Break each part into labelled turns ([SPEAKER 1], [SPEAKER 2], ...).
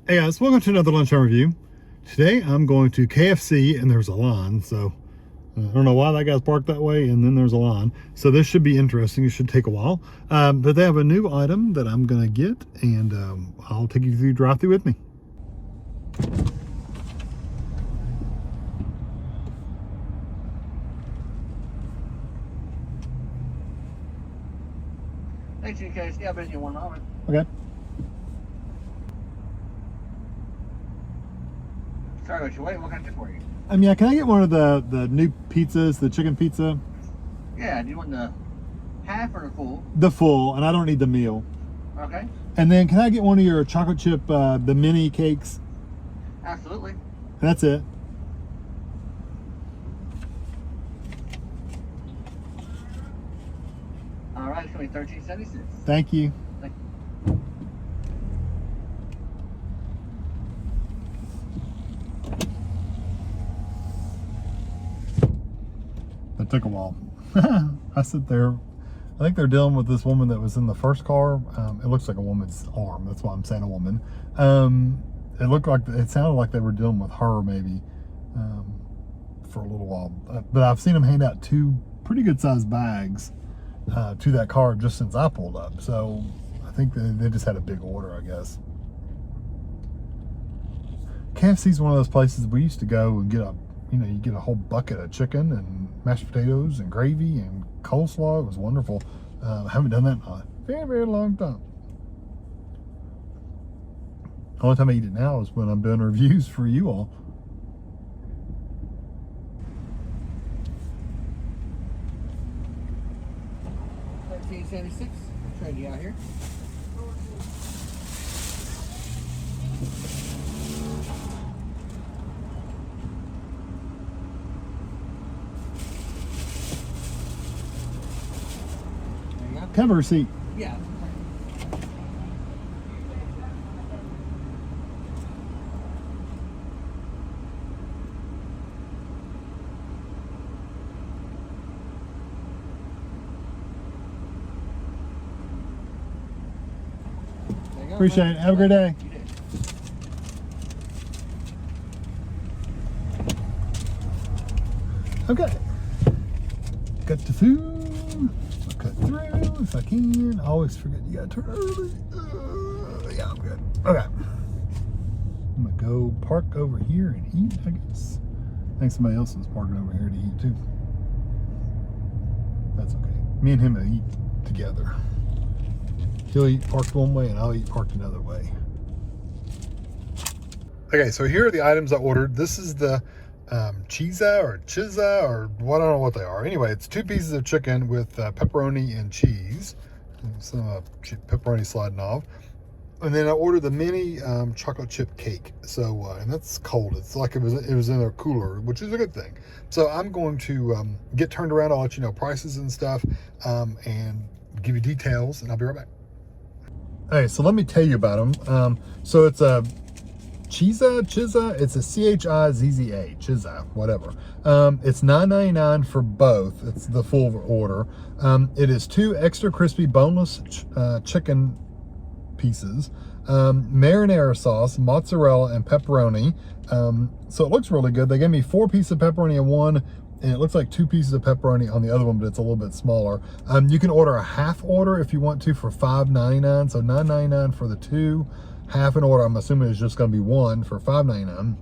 [SPEAKER 1] Hey guys, welcome to another Lunchtime review. Today I'm going to KFC and there's a line, so I don't know why that guy's parked that way and then there's a line. So this should be interesting. It should take a while. But they have a new item that I'm going to get and I'll take you through drive-thru with me.
[SPEAKER 2] Thanks, you guys. Yeah, I'll be in 1 moment.
[SPEAKER 1] Okay.
[SPEAKER 2] Sorry about your wait. What can I do for you?
[SPEAKER 1] Yeah, can I get one of the new pizzas, the chicken pizza?
[SPEAKER 2] Yeah, do you want the half or the full?
[SPEAKER 1] The full, and I don't need the meal.
[SPEAKER 2] Okay.
[SPEAKER 1] And then can I get one of your chocolate chip, the mini cakes?
[SPEAKER 2] Absolutely.
[SPEAKER 1] That's it.
[SPEAKER 2] All right, it's going to be $13.76.
[SPEAKER 1] Thank you.
[SPEAKER 2] Thank you.
[SPEAKER 1] It took a while. I sit there. I think they're dealing with this woman that was in the first car. It looks like a woman's arm. That's why I'm saying a woman. It looked like, it sounded like they were dealing with her maybe for a little while. But I've seen them hand out 2 pretty good sized bags to that car just since I pulled up. So I think they just had a big order, I guess. KFC is one of those places we used to go and get you get a whole bucket of chicken and mashed potatoes and gravy and coleslaw. It was wonderful. I haven't done that in a very, very long time. The only time I eat it now is when I'm doing reviews for you all.
[SPEAKER 2] $13.76. Trade you out here. There you go.
[SPEAKER 1] Can I have a receipt?
[SPEAKER 2] Yeah. There you go.
[SPEAKER 1] Appreciate it. Have a great day.
[SPEAKER 2] You did.
[SPEAKER 1] Okay. Got the food. I'll cut through if I can. I always forget you gotta turn early. Yeah, I'm good. Okay. I'm gonna go park over here and eat, I guess. I think somebody else is parking over here to eat too. That's okay. Me and him will eat together. He'll eat parked one way and I'll eat parked another way. Okay, so here are the items I ordered. This is the Chizza or what, I don't know what they are. Anyway, it's 2 pieces of chicken with pepperoni and cheese. Some pepperoni sliding off. And then I ordered the mini chocolate chip cake. So, and that's cold. It's like it was in a cooler, which is a good thing. So I'm going to get turned around. I'll let you know prices and stuff and give you details, and I'll be right back. Hey, so let me tell you about them. So it's a Chizza, it's a Chizza, Chizza, whatever. It's $9.99 for both. It's the full order. It is 2 extra crispy boneless chicken pieces, marinara sauce, mozzarella, and pepperoni. So it looks really good. They gave me 4 pieces of pepperoni in one, and it looks like 2 pieces of pepperoni on the other one, but it's a little bit smaller. You can order a half order if you want to for $5.99. So $9.99 for the 2. Half an order, I'm assuming, is just going to be 1 for $5.99.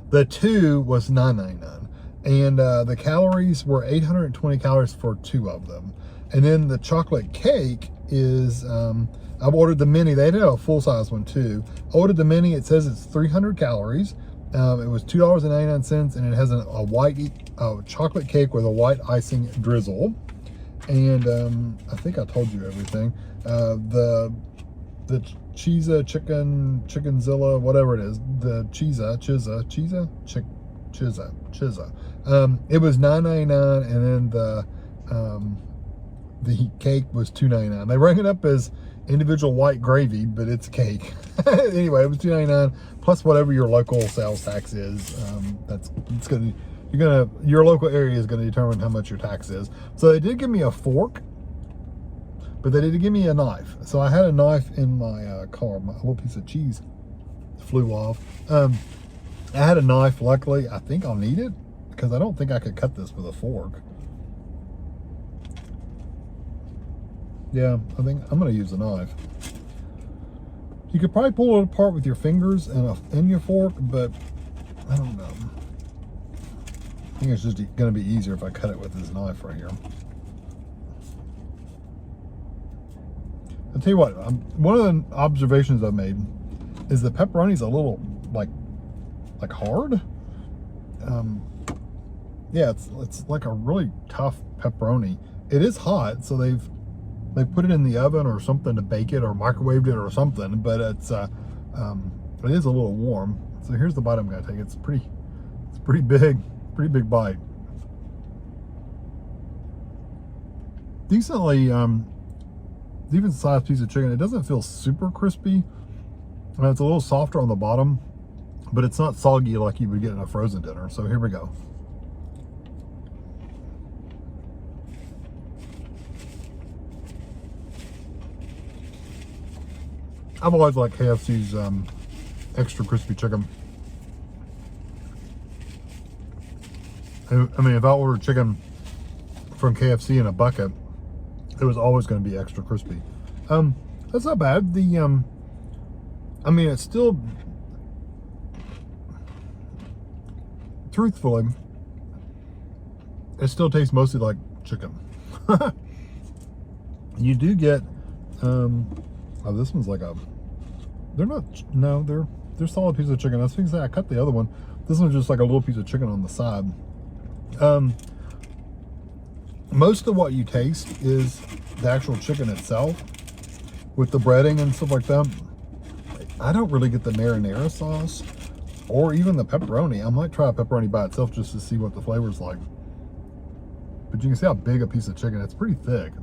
[SPEAKER 1] The 2 was $9.99, and the calories were 820 calories for 2 of them. And then the chocolate cake is I've ordered the mini. They did have a full-size one too. I ordered the mini. It says it's 300 calories. It was $2.99, and it has a white chocolate cake with a white icing drizzle. And I think I told you everything. The Chizza Chickenzilla, whatever it is, the Chizza. It was $9.99, and then the cake was $2.99. They rang it up as individual white gravy, but it's cake. Anyway, it was $2.99 plus whatever your local sales tax is. Your local area is gonna determine how much your tax is. So they did give me a fork, but they didn't give me a knife. So I had a knife in my car, my little piece of cheese. flew off. I had a knife, luckily. I think I'll need it because I don't think I could cut this with a fork. Yeah, I think I'm going to use a knife. You could probably pull it apart with your fingers and your fork, but I don't know. I think it's just going to be easier if I cut it with this knife right here. I'll tell you what, one of the observations I've made is the pepperoni's a little like hard. Yeah, it's like a really tough pepperoni. It is hot, so they put it in the oven or something to bake it or microwaved it or something, but it is a little warm. So here's the bite I'm gonna take. It's pretty big bite. Decently even sized piece of chicken. It doesn't feel super crispy. It's a little softer on the bottom, but it's not soggy like you would get in a frozen dinner. So here we go. I've always liked KFC's extra crispy chicken. I mean, if I ordered chicken from KFC in a bucket, it was always going to be extra crispy. That's not bad. I mean, it's still, truthfully, it still tastes mostly like chicken. You do get, oh, this one's like they're solid piece of chicken. I was thinking I cut the other one. This one's just like a little piece of chicken on the side. Most of what you taste is the actual chicken itself with the breading and stuff like that. I don't really get the marinara sauce or even the pepperoni. I might try a pepperoni by itself just to see what the flavor's like. But you can see how big a piece of chicken. It's pretty thick.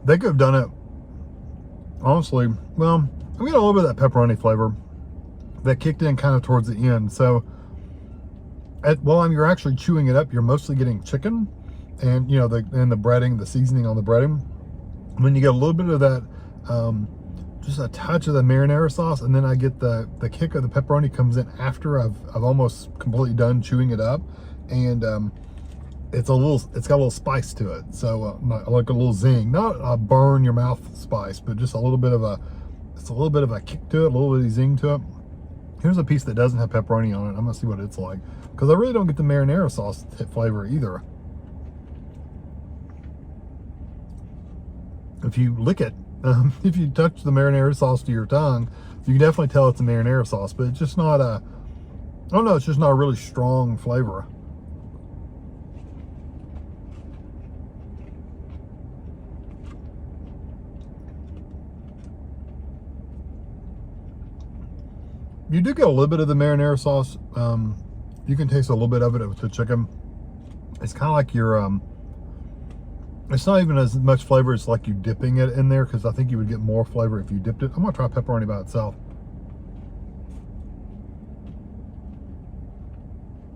[SPEAKER 1] They could have done it, honestly, well, I'm getting a little bit of that pepperoni flavor that kicked in kind of towards the end. So while you're actually chewing it up, you're mostly getting chicken and, you know, the breading, the seasoning on the breading. When you get a little bit of that, just a touch of the marinara sauce, and then I get the kick of the pepperoni comes in after I've almost completely done chewing it up. And it's got a little spice to it, so like a little zing, not a burn your mouth spice, but just a little bit of a kick to it, a little bit of zing to it. Here's a piece that doesn't have pepperoni on it. I'm gonna see what it's like, because I really don't get the marinara sauce flavor either. If you lick it, if you touch the marinara sauce to your tongue, you can definitely tell it's a marinara sauce, but it's just not I don't know, it's just not a really strong flavor. You do get a little bit of the marinara sauce. You can taste a little bit of it with the chicken. It's kind of like it's not even as much flavor. It's like you dipping it in there, because I think you would get more flavor if you dipped it. I'm gonna try pepperoni by itself.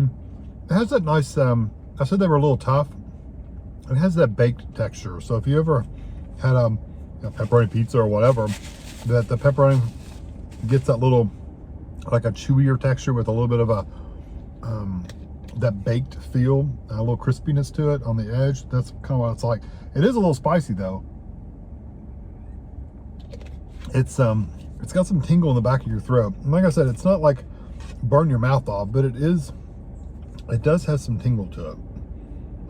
[SPEAKER 1] It has that nice, I said they were a little tough. It has that baked texture. So if you ever had pepperoni pizza or whatever, that the pepperoni gets that little, like a chewier texture with a little bit of a that baked feel, a little crispiness to it on the edge. That's kind of what it's like. It is a little spicy though. It's got some tingle in the back of your throat. And like I said, it's not like burn your mouth off, but it does have some tingle to it.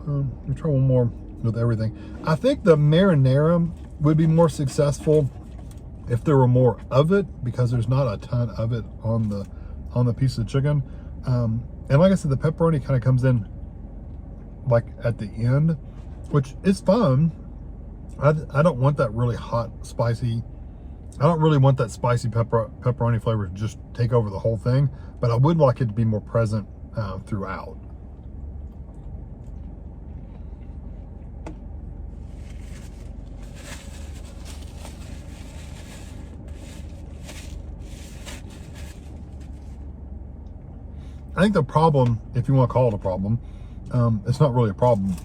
[SPEAKER 1] Let me try one more with everything. I think the marinara would be more successful if there were more of it, because there's not a ton of it on the piece of chicken. And like I said, the pepperoni kind of comes in like at the end, which is fun. I don't want that really hot, spicy. I don't really want that spicy pepperoni flavor to just take over the whole thing, but I would like it to be more present throughout. I think the problem, if you want to call it a problem, it's not really a problem.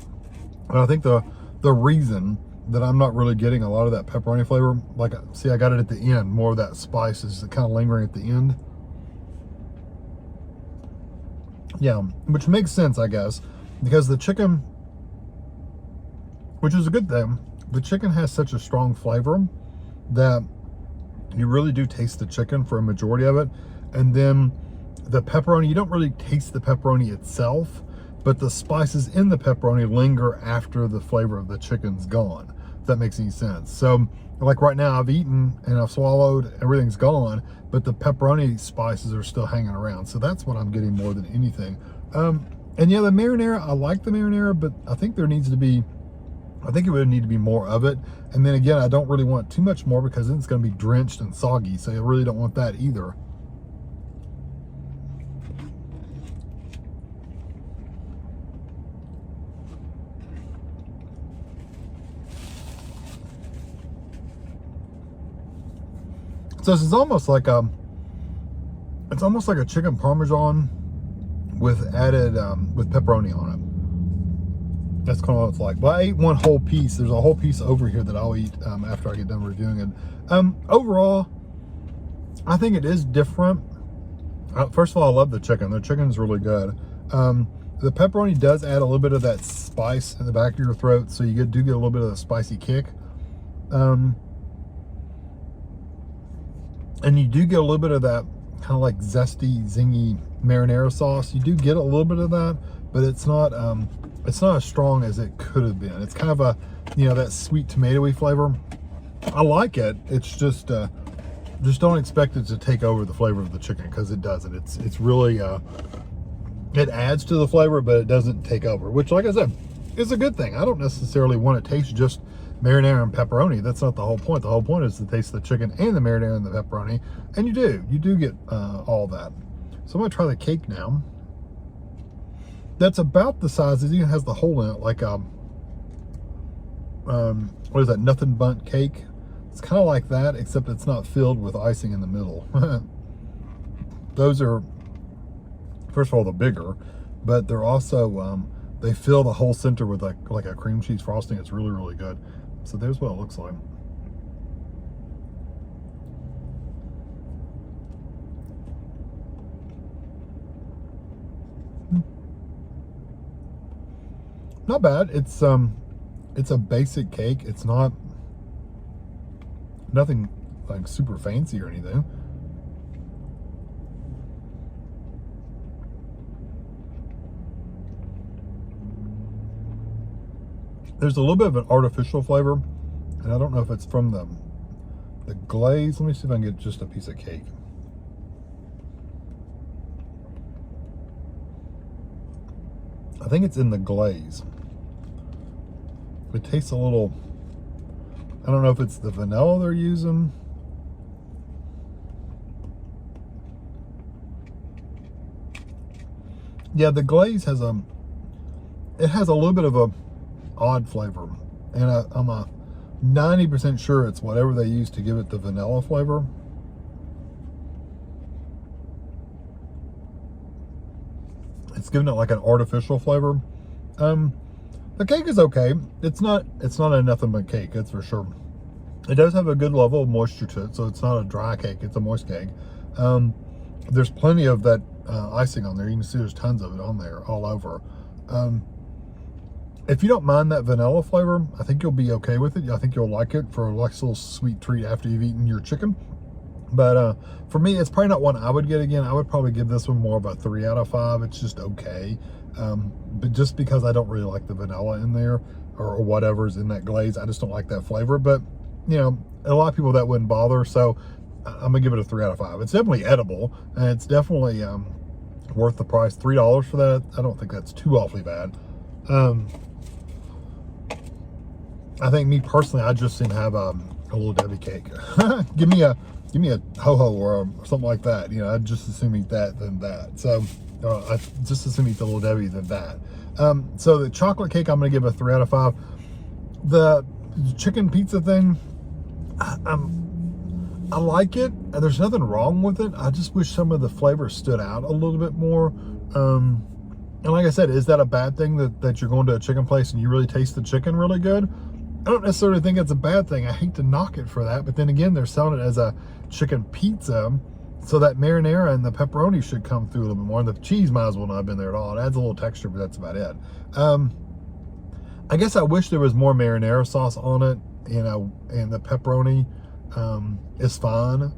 [SPEAKER 1] But I think the reason that I'm not really getting a lot of that pepperoni flavor, like, see, I got it at the end, more of that spice is kind of lingering at the end. Yeah, which makes sense, I guess, because the chicken, which is a good thing, the chicken has such a strong flavor that you really do taste the chicken for a majority of it. And then the pepperoni, you don't really taste the pepperoni itself, but the spices in the pepperoni linger after the flavor of the chicken's gone, if that makes any sense. So like right now, I've eaten and I've swallowed, everything's gone, but the pepperoni spices are still hanging around. So that's what I'm getting more than anything. And yeah, the marinara, I like the marinara, but I think there needs to be, I think it would need to be more of it. And then again, I don't really want too much more because then it's going to be drenched and soggy. So I really don't want that either. So this is almost like it's almost like a chicken parmesan with added with pepperoni on it. That's kind of what it's like. But I ate one whole piece. There's a whole piece over here that I'll eat after I get done reviewing it. Overall, I think it is different. First of all, I love the chicken. The chicken is really good. The pepperoni does add a little bit of that spice in the back of your throat, so you do get a little bit of the spicy kick. And you do get a little bit of that kind of like zesty, zingy marinara sauce. You do get a little bit of that, but it's not as strong as it could have been. It's kind of a, you know, that sweet tomatoey flavor. I like it. It's just don't expect it to take over the flavor of the chicken, because it doesn't. It's really it adds to the flavor, but it doesn't take over, which, like I said, is a good thing. I don't necessarily want to taste just marinara and pepperoni. That's not the whole point. The whole point is to taste the chicken and the marinara and the pepperoni, and you do get all that. So I'm gonna try the cake now. That's about the size. It even has the hole in it, like what is that, nothing bundt cake? It's kind of like that, except it's not filled with icing in the middle. Those are, first of all, the bigger, but they're also they fill the whole center with like a cream cheese frosting. It's really, really good. So there's what it looks like. Not bad. It's a basic cake. It's not nothing like super fancy or anything. There's a little bit of an artificial flavor, and I don't know if it's from the glaze. Let me see if I can get just a piece of cake. I think it's in the glaze. It tastes a little, I don't know if it's the vanilla they're using. Yeah, the glaze has it has a little bit of a odd flavor, and I'm 90% sure it's whatever they use to give it the vanilla flavor. It's giving it like an artificial flavor. The cake is okay. It's not a nothing but cake, that's for sure. It does have a good level of moisture to it, so it's not a dry cake, it's a moist cake. There's plenty of that icing on there. You can see there's tons of it on there all over. If you don't mind that vanilla flavor, I think you'll be okay with it. I think you'll like it for like a little sweet treat after you've eaten your chicken. But for me, it's probably not one I would get again. I would probably give this one more of a 3 out of 5. It's just okay. But just because I don't really like the vanilla in there or whatever's in that glaze, I just don't like that flavor. But, you know, a lot of people that wouldn't bother. So I'm going to give it a 3 out of 5. It's definitely edible, and it's definitely worth the price. $3 for that. I don't think that's too awfully bad. I think me personally, I'd just have a little Debbie cake. give me a ho-ho or something like that. You know, I'd just assume eat that than that. So I just assume eat the little Debbie than that. So the chocolate cake, I'm going to give a 3 out of 5. The chicken pizza thing, I like it. There's nothing wrong with it. I just wish some of the flavor stood out a little bit more. And like I said, is that a bad thing that you're going to a chicken place and you really taste the chicken really good? I don't necessarily think it's a bad thing. I hate to knock it for that, but then again, they're selling it as a chicken pizza, so that marinara and the pepperoni should come through a little bit more. And the cheese might as well not have been there at all. It adds a little texture, but that's about it. I guess I wish there was more marinara sauce on it, you know, and the pepperoni is fine.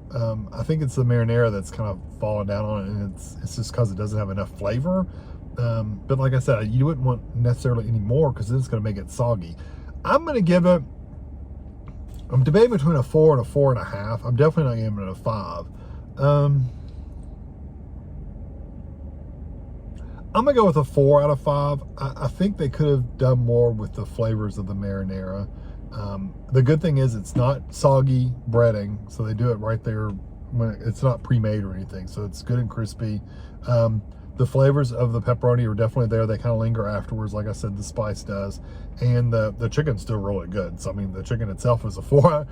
[SPEAKER 1] I think it's the marinara that's kind of fallen down on it, and it's just because it doesn't have enough flavor. But like I said, you wouldn't want necessarily any more because it's going to make it soggy. I'm going to give it, I'm debating between a 4 and a 4.5. I'm definitely not giving it a 5. I'm going to go with a 4 out of 5. I think they could have done more with the flavors of the marinara. The good thing is it's not soggy breading, so they do it right there when it's not pre-made or anything, so it's good and crispy. The flavors of the pepperoni are definitely there. They kind of linger afterwards, like I said, the spice does. And the chicken's still really good. So, I mean, the chicken itself is a 4.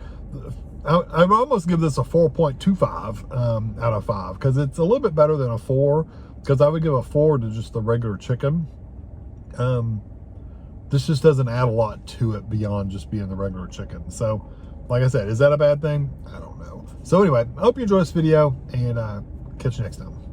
[SPEAKER 1] I would almost give this a 4.25 out of 5, because it's a little bit better than a 4, because I would give a 4 to just the regular chicken. This just doesn't add a lot to it beyond just being the regular chicken. So, like I said, is that a bad thing? I don't know. So anyway, I hope you enjoyed this video, and catch you next time.